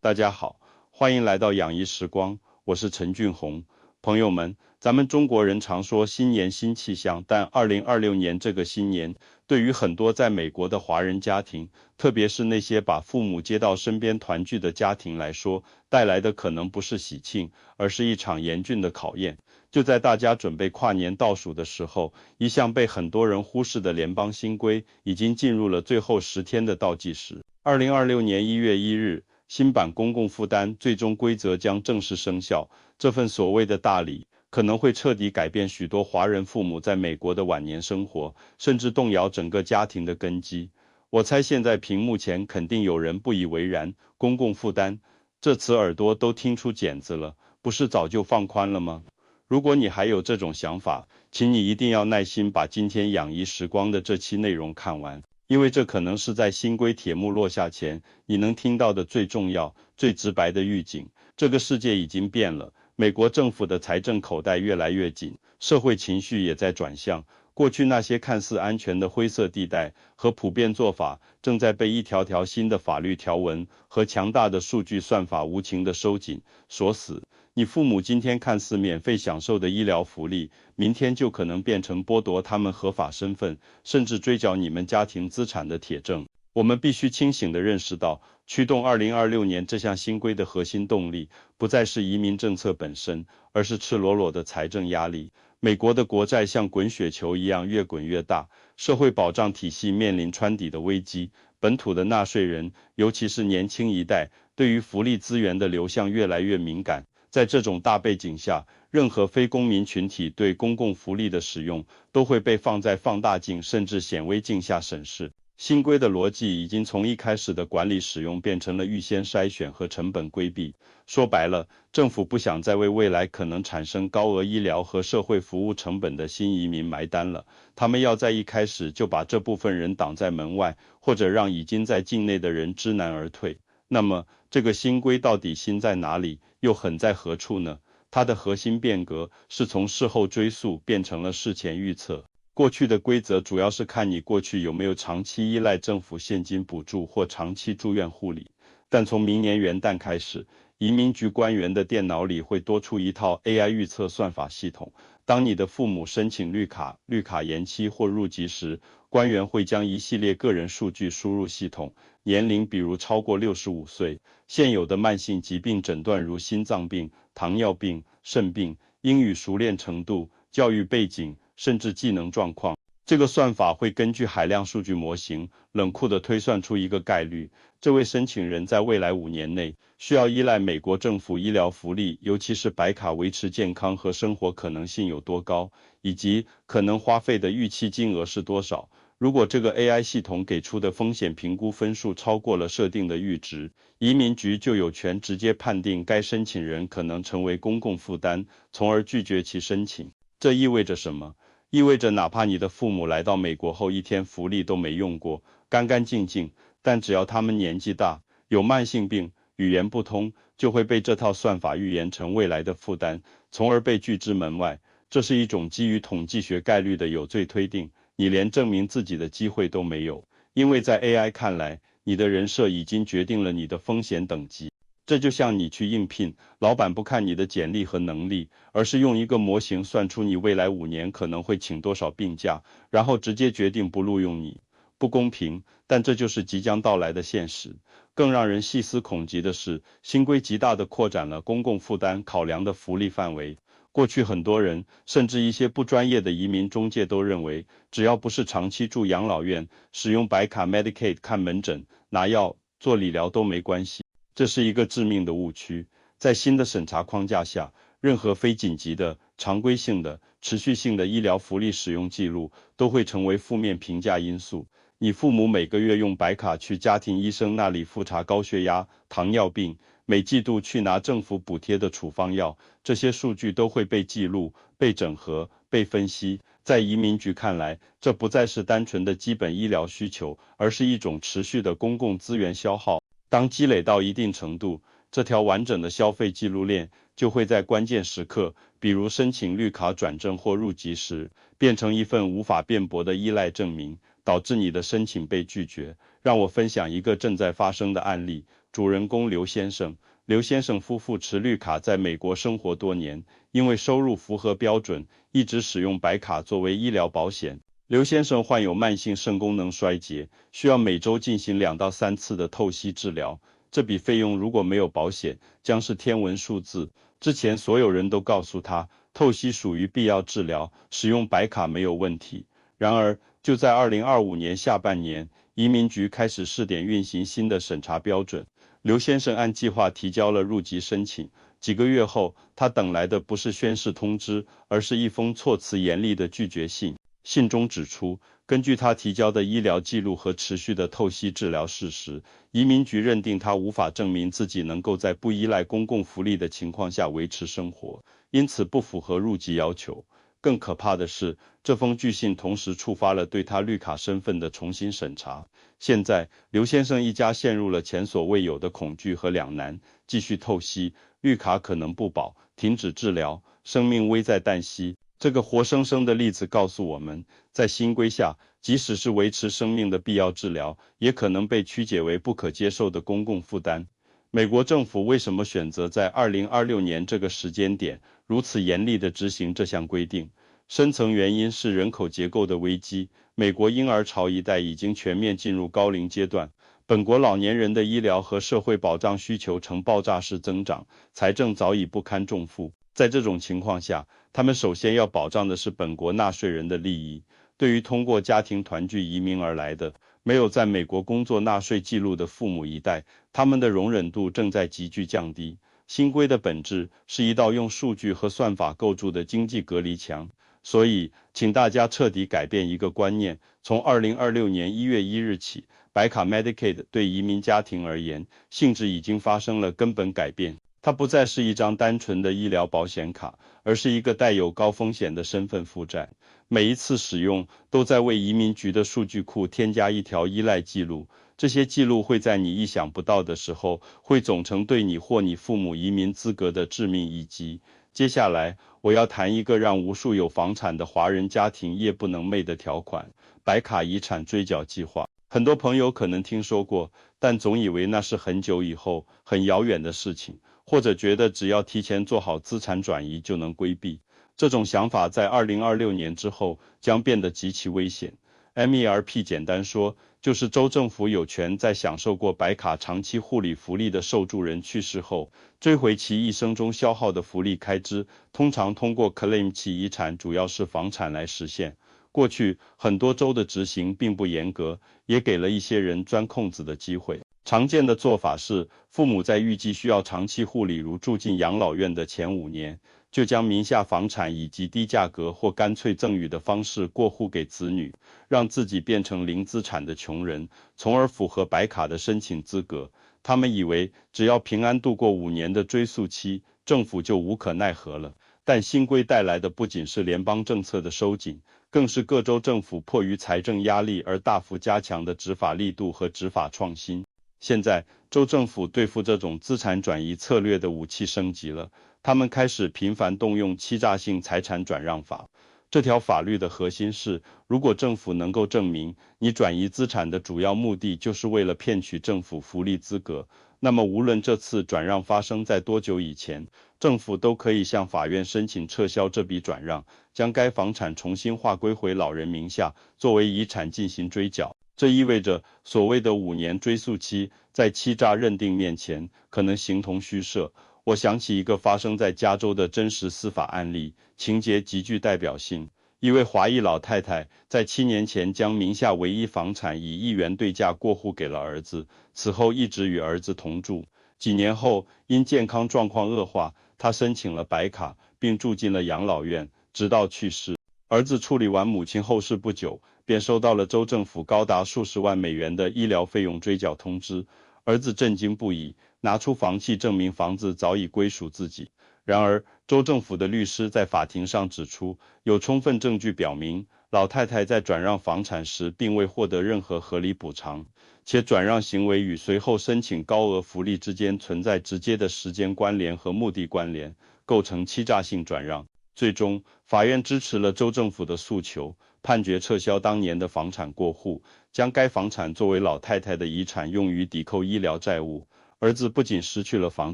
大家好，欢迎来到养医时光，我是陈俊宏。朋友们，咱们中国人常说新年新气象，但2026年这个新年，对于很多在美国的华人家庭，特别是那些把父母接到身边团聚的家庭来说，带来的可能不是喜庆，而是一场严峻的考验。就在大家准备跨年倒数的时候，一向被很多人忽视的联邦新规已经进入了最后10天的倒计时。2026年1月1日。新版公共负担最终规则将正式生效，这份所谓的大礼可能会彻底改变许多华人父母在美国的晚年生活，甚至动摇整个家庭的根基。我猜现在屏幕前肯定有人不以为然，公共负担这词耳朵都听出茧子了，不是早就放宽了吗？如果你还有这种想法，请你一定要耐心把今天养医时光的这期内容看完。因为这可能是在新规铁幕落下前，你能听到的最重要、最直白的预警。这个世界已经变了，美国政府的财政口袋越来越紧，社会情绪也在转向。过去那些看似安全的灰色地带和普遍做法，正在被一条条新的法律条文和强大的数据算法无情地收紧、锁死。你父母今天看似免费享受的医疗福利，明天就可能变成剥夺他们合法身份，甚至追缴你们家庭资产的铁证。我们必须清醒地认识到，驱动2026年这项新规的核心动力，不再是移民政策本身，而是赤裸裸的财政压力。美国的国债像滚雪球一样越滚越大，社会保障体系面临穿底的危机，本土的纳税人，尤其是年轻一代，对于福利资源的流向越来越敏感。在这种大背景下，任何非公民群体对公共福利的使用都会被放在放大镜甚至显微镜下审视。新规的逻辑已经从一开始的管理使用变成了预先筛选和成本规避。说白了，政府不想再为未来可能产生高额医疗和社会服务成本的新移民埋单了，他们要在一开始就把这部分人挡在门外，或者让已经在境内的人知难而退。那么，这个新规到底新在哪里，又狠在何处呢？它的核心变革是从事后追溯变成了事前预测。过去的规则主要是看你过去有没有长期依赖政府现金补助或长期住院护理，但从明年元旦开始，移民局官员的电脑里会多出一套 AI 预测算法系统。当你的父母申请绿卡延期或入籍时，官员会将一系列个人数据输入系统，年龄比如超过65岁，现有的慢性疾病诊断如心脏病、糖尿病、肾病，英语熟练程度、教育背景，甚至技能状况。这个算法会根据海量数据模型，冷酷地推算出一个概率，这位申请人在未来5年内需要依赖美国政府医疗福利，尤其是白卡维持健康和生活可能性有多高，以及可能花费的预期金额是多少。如果这个 AI 系统给出的风险评估分数超过了设定的阈值，移民局就有权直接判定该申请人可能成为公共负担，从而拒绝其申请。这意味着什么？意味着哪怕你的父母来到美国后一天福利都没用过，干干净净，但只要他们年纪大，有慢性病，语言不通，就会被这套算法预言成未来的负担，从而被拒之门外。这是一种基于统计学概率的有罪推定，你连证明自己的机会都没有，因为在 AI 看来，你的人设已经决定了你的风险等级。这就像你去应聘，老板不看你的简历和能力，而是用一个模型算出你未来5年可能会请多少病假，然后直接决定不录用你。不公平，但这就是即将到来的现实。更让人细思恐极的是，新规极大地扩展了公共负担考量的福利范围。过去很多人，甚至一些不专业的移民中介都认为，只要不是长期住养老院，使用白卡 Medicaid 看门诊、拿药、做理疗都没关系。这是一个致命的误区。在新的审查框架下，任何非紧急的、常规性的、持续性的医疗福利使用记录都会成为负面评价因素。你父母每个月用白卡去家庭医生那里复查高血压、糖尿病，每季度去拿政府补贴的处方药，这些数据都会被记录、被整合、被分析。在移民局看来，这不再是单纯的基本医疗需求，而是一种持续的公共资源消耗。当积累到一定程度，这条完整的消费记录链就会在关键时刻，比如申请绿卡转正或入籍时，变成一份无法辩驳的依赖证明，导致你的申请被拒绝。让我分享一个正在发生的案例。主人公刘先生。刘先生夫妇持绿卡在美国生活多年，因为收入符合标准，一直使用白卡作为医疗保险。刘先生患有慢性肾功能衰竭，需要每周进行2到3次的透析治疗。这笔费用如果没有保险，将是天文数字。之前所有人都告诉他，透析属于必要治疗，使用白卡没有问题。然而，就在2025年下半年，移民局开始试点运行新的审查标准。刘先生按计划提交了入籍申请，几个月后，他等来的不是宣誓通知，而是一封措辞严厉的拒绝信。信中指出，根据他提交的医疗记录和持续的透析治疗事实，移民局认定他无法证明自己能够在不依赖公共福利的情况下维持生活，因此不符合入籍要求。更可怕的是，这封拒信同时触发了对他绿卡身份的重新审查。现在，刘先生一家陷入了前所未有的恐惧和两难：继续透析，绿卡可能不保；停止治疗，生命危在旦夕。这个活生生的例子告诉我们，在新规下，即使是维持生命的必要治疗，也可能被曲解为不可接受的公共负担。美国政府为什么选择在2026年这个时间点如此严厉地执行这项规定？深层原因是人口结构的危机。美国婴儿潮一代已经全面进入高龄阶段，本国老年人的医疗和社会保障需求呈爆炸式增长，财政早已不堪重负。在这种情况下，他们首先要保障的是本国纳税人的利益。对于通过家庭团聚移民而来的，没有在美国工作纳税记录的父母一代，他们的容忍度正在急剧降低。新规的本质是一道用数据和算法构筑的经济隔离墙。所以，请大家彻底改变一个观念：从2026年1月1日起，白卡 Medicaid 对移民家庭而言，性质已经发生了根本改变。它不再是一张单纯的医疗保险卡，而是一个带有高风险的身份负债。每一次使用都在为移民局的数据库添加一条依赖记录，这些记录会在你意想不到的时候汇总成对你或你父母移民资格的致命一击。接下来，我要谈一个让无数有房产的华人家庭夜不能寐的条款——白卡遗产追缴计划。很多朋友可能听说过，但总以为那是很久以后、很遥远的事情，或者觉得只要提前做好资产转移就能规避。这种想法在2026年之后将变得极其危险。MERP 简单说，就是州政府有权在享受过白卡长期护理福利的受助人去世后，追回其一生中消耗的福利开支，通常通过 claim 其遗产，主要是房产来实现。过去，很多州的执行并不严格，也给了一些人钻空子的机会。常见的做法是，父母在预计需要长期护理，如住进养老院的前5年，就将名下房产以及低价格或干脆赠与的方式过户给子女，让自己变成零资产的穷人，从而符合白卡的申请资格。他们以为只要平安度过5年的追溯期，政府就无可奈何了。但新规带来的不仅是联邦政策的收紧，更是各州政府迫于财政压力而大幅加强的执法力度和执法创新。现在，州政府对付这种资产转移策略的武器升级了，他们开始频繁动用欺诈性财产转让法。这条法律的核心是，如果政府能够证明你转移资产的主要目的就是为了骗取政府福利资格，那么无论这次转让发生在多久以前，政府都可以向法院申请撤销这笔转让，将该房产重新划归回老人名下，作为遗产进行追缴。这意味着所谓的5年追诉期，在欺诈认定面前可能形同虚设。我想起一个发生在加州的真实司法案例，情节极具代表性。一位华裔老太太在7年前将名下唯一房产以1元对价过户给了儿子，此后一直与儿子同住。几年后，因健康状况恶化，她申请了白卡，并住进了养老院，直到去世。儿子处理完母亲后事不久，便收到了州政府高达数十万美元的医疗费用追缴通知。儿子震惊不已，拿出房契证明房子早已归属自己。然而，州政府的律师在法庭上指出，有充分证据表明，老太太在转让房产时并未获得任何合理补偿，且转让行为与随后申请高额福利之间存在直接的时间关联和目的关联，构成欺诈性转让。最终，法院支持了州政府的诉求，判决撤销当年的房产过户，将该房产作为老太太的遗产用于抵扣医疗债务。儿子不仅失去了房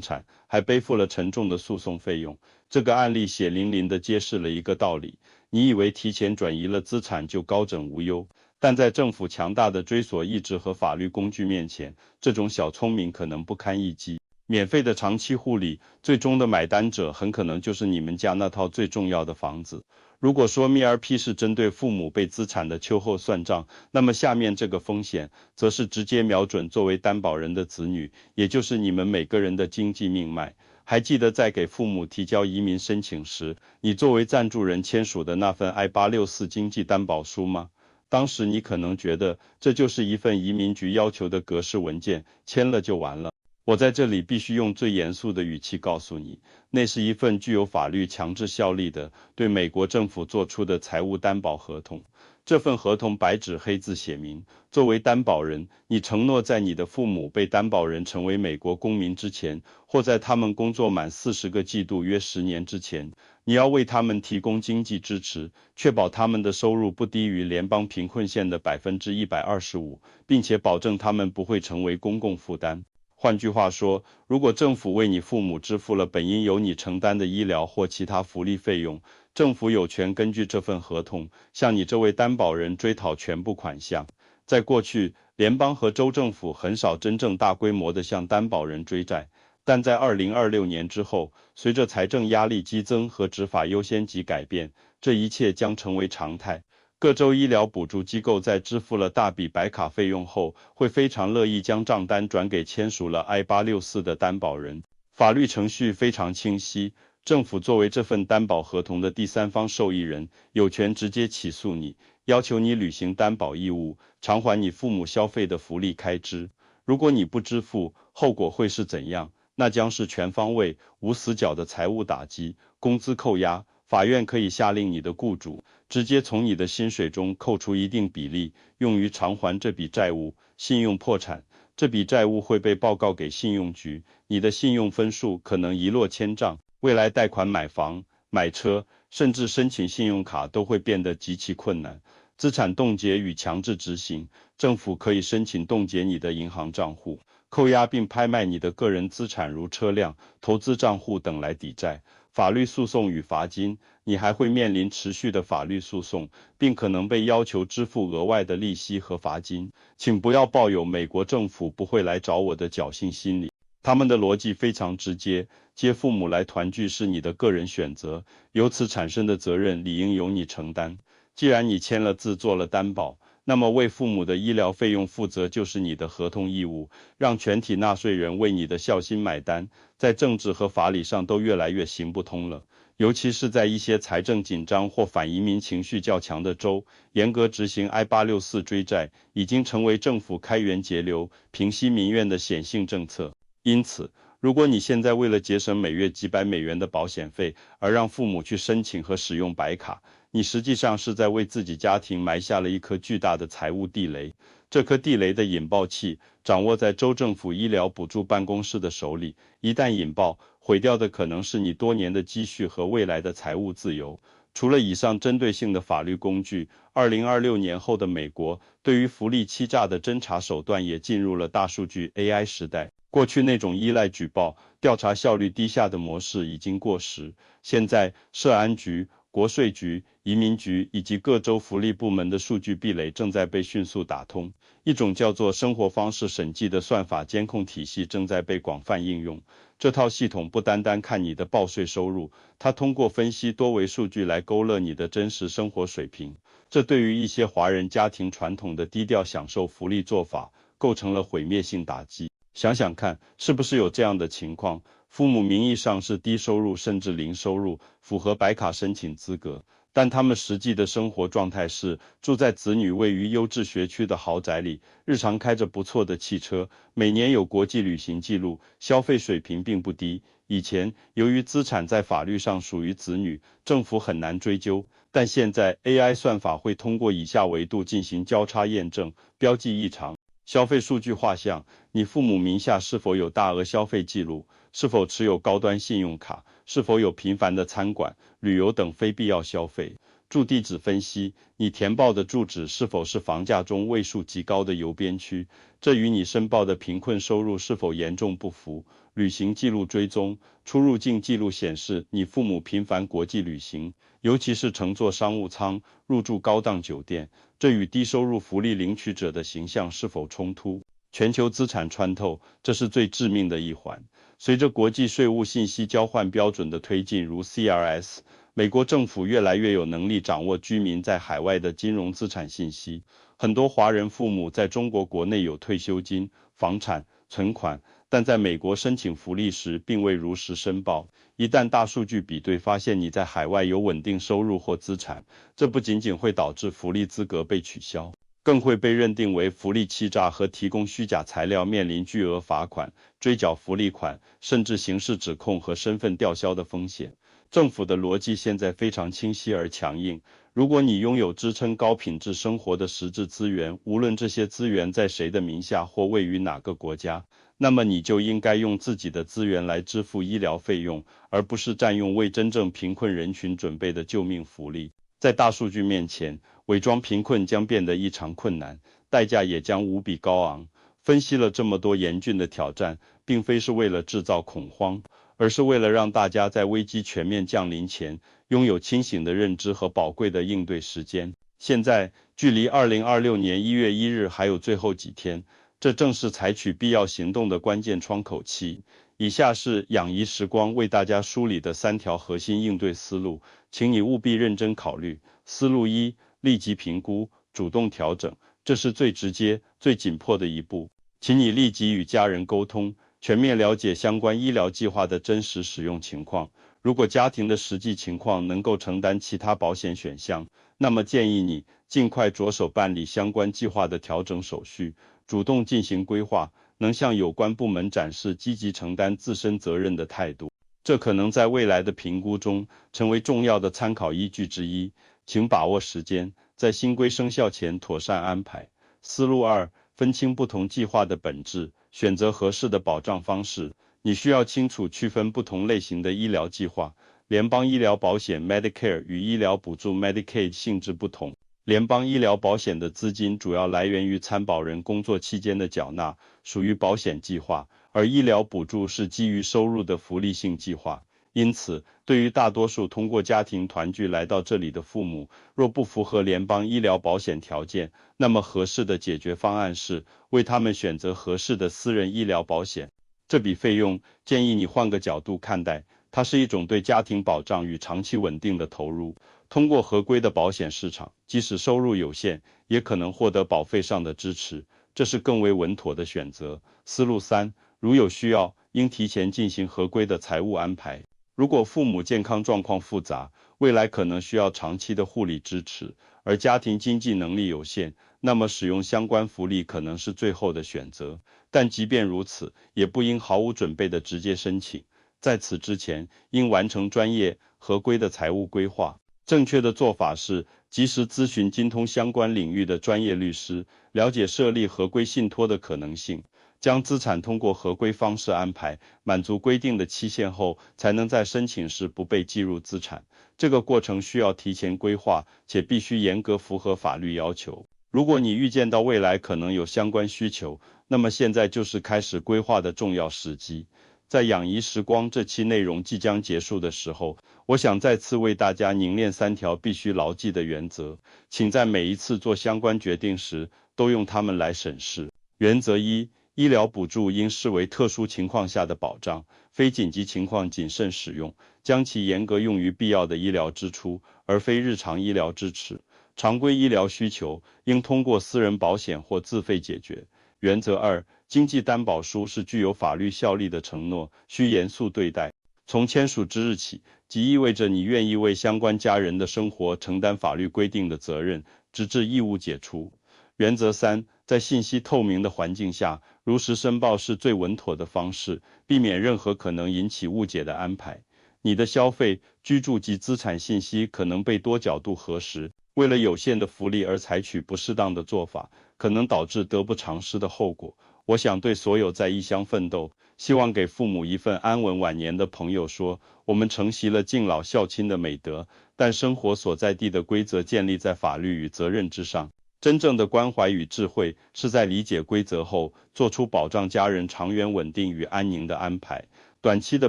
产，还背负了沉重的诉讼费用。这个案例血淋淋地揭示了一个道理：你以为提前转移了资产就高枕无忧，但在政府强大的追索意志和法律工具面前，这种小聪明可能不堪一击。免费的长期护理，最终的买单者很可能就是你们家那套最重要的房子。如果说 MRP 是针对父母被资产的秋后算账，那么下面这个风险则是直接瞄准作为担保人的子女，也就是你们每个人的经济命脉。还记得在给父母提交移民申请时，你作为赞助人签署的那份 I-864经济担保书吗？当时你可能觉得这就是一份移民局要求的格式文件，签了就完了。我在这里必须用最严肃的语气告诉你，那是一份具有法律强制效力的对美国政府做出的财务担保合同。这份合同白纸黑字写明，作为担保人，你承诺在你的父母被担保人成为美国公民之前，或在他们工作满40个季度约10年之前，你要为他们提供经济支持，确保他们的收入不低于联邦贫困线的125%，并且保证他们不会成为公共负担。换句话说，如果政府为你父母支付了本应由你承担的医疗或其他福利费用，政府有权根据这份合同向你这位担保人追讨全部款项。在过去，联邦和州政府很少真正大规模地向担保人追债，但在2026年之后，随着财政压力激增和执法优先级改变，这一切将成为常态。各州医疗补助机构在支付了大笔白卡费用后，会非常乐意将账单转给签署了 I-864的担保人。法律程序非常清晰，政府作为这份担保合同的第三方受益人，有权直接起诉你，要求你履行担保义务，偿还你父母消费的福利开支。如果你不支付，后果会是怎样？那将是全方位、无死角的财务打击，工资扣押。法院可以下令你的雇主直接从你的薪水中扣除一定比例，用于偿还这笔债务。信用破产，这笔债务会被报告给信用局，你的信用分数可能一落千丈，未来贷款买房、买车，甚至申请信用卡都会变得极其困难。资产冻结与强制执行，政府可以申请冻结你的银行账户，扣押并拍卖你的个人资产如车辆、投资账户等来抵债。法律诉讼与罚金，你还会面临持续的法律诉讼，并可能被要求支付额外的利息和罚金。请不要抱有美国政府不会来找我的侥幸心理，他们的逻辑非常直接，接父母来团聚是你的个人选择，由此产生的责任理应由你承担。既然你签了字做了担保，那么为父母的医疗费用负责就是你的合同义务，让全体纳税人为你的孝心买单，在政治和法理上都越来越行不通了。尤其是在一些财政紧张或反移民情绪较强的州，严格执行 I-864追债已经成为政府开源节流、平息民怨的显性政策。因此，如果你现在为了节省每月几百美元的保险费而让父母去申请和使用白卡，你实际上是在为自己家庭埋下了一颗巨大的财务地雷。这颗地雷的引爆器掌握在州政府医疗补助办公室的手里，一旦引爆，毁掉的可能是你多年的积蓄和未来的财务自由。除了以上针对性的法律工具，2026年后的美国对于福利欺诈的侦查手段也进入了大数据 AI 时代。过去那种依赖举报、调查效率低下的模式已经过时，现在社安局、国税局、移民局以及各州福利部门的数据壁垒正在被迅速打通，一种叫做生活方式审计的算法监控体系正在被广泛应用。这套系统不单单看你的报税收入，它通过分析多维数据来勾勒你的真实生活水平。这对于一些华人家庭传统的低调享受福利做法，构成了毁灭性打击。想想看，是不是有这样的情况？父母名义上是低收入甚至零收入，符合白卡申请资格，但他们实际的生活状态是住在子女位于优质学区的豪宅里，日常开着不错的汽车，每年有国际旅行记录，消费水平并不低。以前，由于资产在法律上属于子女，政府很难追究，但现在 AI 算法会通过以下维度进行交叉验证，标记异常。消费数据画像，你父母名下是否有大额消费记录，是否持有高端信用卡，是否有频繁的餐馆、旅游等非必要消费。住地址分析，你填报的住址是否是房价中位数极高的邮编区，这与你申报的贫困收入是否严重不符。旅行记录追踪，出入境记录显示你父母频繁国际旅行，尤其是乘坐商务舱，入住高档酒店，这与低收入福利领取者的形象是否冲突？全球资产穿透，这是最致命的一环。随着国际税务信息交换标准的推进，如 CRS， 美国政府越来越有能力掌握居民在海外的金融资产信息。很多华人父母在中国国内有退休金、房产、存款，但在美国申请福利时并未如实申报。一旦大数据比对发现你在海外有稳定收入或资产，这不仅仅会导致福利资格被取消，更会被认定为福利欺诈和提供虚假材料，面临巨额罚款、追缴福利款，甚至刑事指控和身份吊销的风险。政府的逻辑现在非常清晰而强硬，如果你拥有支撑高品质生活的实质资源，无论这些资源在谁的名下或位于哪个国家，那么你就应该用自己的资源来支付医疗费用，而不是占用为真正贫困人群准备的救命福利。在大数据面前，伪装贫困将变得异常困难，代价也将无比高昂。分析了这么多严峻的挑战，并非是为了制造恐慌，而是为了让大家在危机全面降临前，拥有清醒的认知和宝贵的应对时间。现在，距离2026年1月1日还有最后几天，这正是采取必要行动的关键窗口期。以下是养怡时光为大家梳理的3条核心应对思路，请你务必认真考虑。思路1：立即评估，主动调整，这是最直接、最紧迫的一步。请你立即与家人沟通，全面了解相关医疗计划的真实使用情况。如果家庭的实际情况能够承担其他保险选项，那么建议你尽快着手办理相关计划的调整手续，主动进行规划，能向有关部门展示积极承担自身责任的态度。这可能在未来的评估中成为重要的参考依据之一。请把握时间，在新规生效前妥善安排。思路2：分清不同计划的本质，选择合适的保障方式。你需要清楚区分不同类型的医疗计划。联邦医疗保险 Medicare 与医疗补助 Medicaid 性质不同。联邦医疗保险的资金主要来源于参保人工作期间的缴纳，属于保险计划，而医疗补助是基于收入的福利性计划。因此，对于大多数通过家庭团聚来到这里的父母，若不符合联邦医疗保险条件，那么合适的解决方案是为他们选择合适的私人医疗保险。这笔费用，建议你换个角度看待，它是一种对家庭保障与长期稳定的投入。通过合规的保险市场，即使收入有限，也可能获得保费上的支持，这是更为稳妥的选择。思路3：如有需要，应提前进行合规的财务安排。如果父母健康状况复杂，未来可能需要长期的护理支持，而家庭经济能力有限，那么使用相关福利可能是最后的选择。但即便如此，也不应毫无准备的直接申请。在此之前，应完成专业、合规的财务规划。正确的做法是及时咨询精通相关领域的专业律师，了解设立合规信托的可能性。将资产通过合规方式安排，满足规定的期限后，才能在申请时不被计入资产。这个过程需要提前规划，且必须严格符合法律要求。如果你预见到未来可能有相关需求，那么现在就是开始规划的重要时机。在养怡时光这期内容即将结束的时候，我想再次为大家凝练3条必须牢记的原则，请在每一次做相关决定时，都用它们来审视。原则1：医疗补助应视为特殊情况下的保障，非紧急情况谨慎使用，将其严格用于必要的医疗支出，而非日常医疗支持。常规医疗需求应通过私人保险或自费解决。原则2：经济担保书是具有法律效力的承诺，需严肃对待。从签署之日起，即意味着你愿意为相关家人的生活承担法律规定的责任，直至义务解除。原则3：在信息透明的环境下，如实申报是最稳妥的方式，避免任何可能引起误解的安排。你的消费、居住及资产信息可能被多角度核实，为了有限的福利而采取不适当的做法，可能导致得不偿失的后果。我想对所有在异乡奋斗、希望给父母一份安稳晚年的朋友说，我们承袭了敬老孝亲的美德，但生活所在地的规则建立在法律与责任之上。真正的关怀与智慧是在理解规则后，做出保障家人长远稳定与安宁的安排。短期的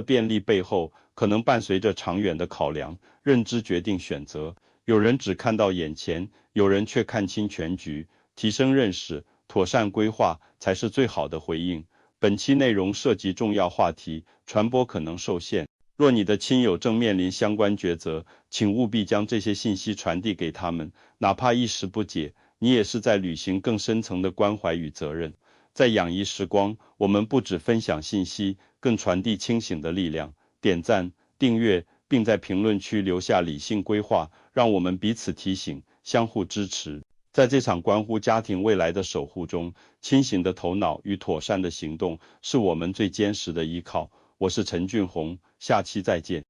便利背后，可能伴随着长远的考量，认知决定选择。有人只看到眼前，有人却看清全局。提升认识，妥善规划才是最好的回应。本期内容涉及重要话题，传播可能受限。若你的亲友正面临相关抉择，请务必将这些信息传递给他们，哪怕一时不解，你也是在履行更深层的关怀与责任。在养怡时光，我们不只分享信息，更传递清醒的力量。点赞、订阅，并在评论区留下理性规划，让我们彼此提醒，相互支持。在这场关乎家庭未来的守护中，清醒的头脑与妥善的行动是我们最坚实的依靠。我是陈俊宏，下期再见。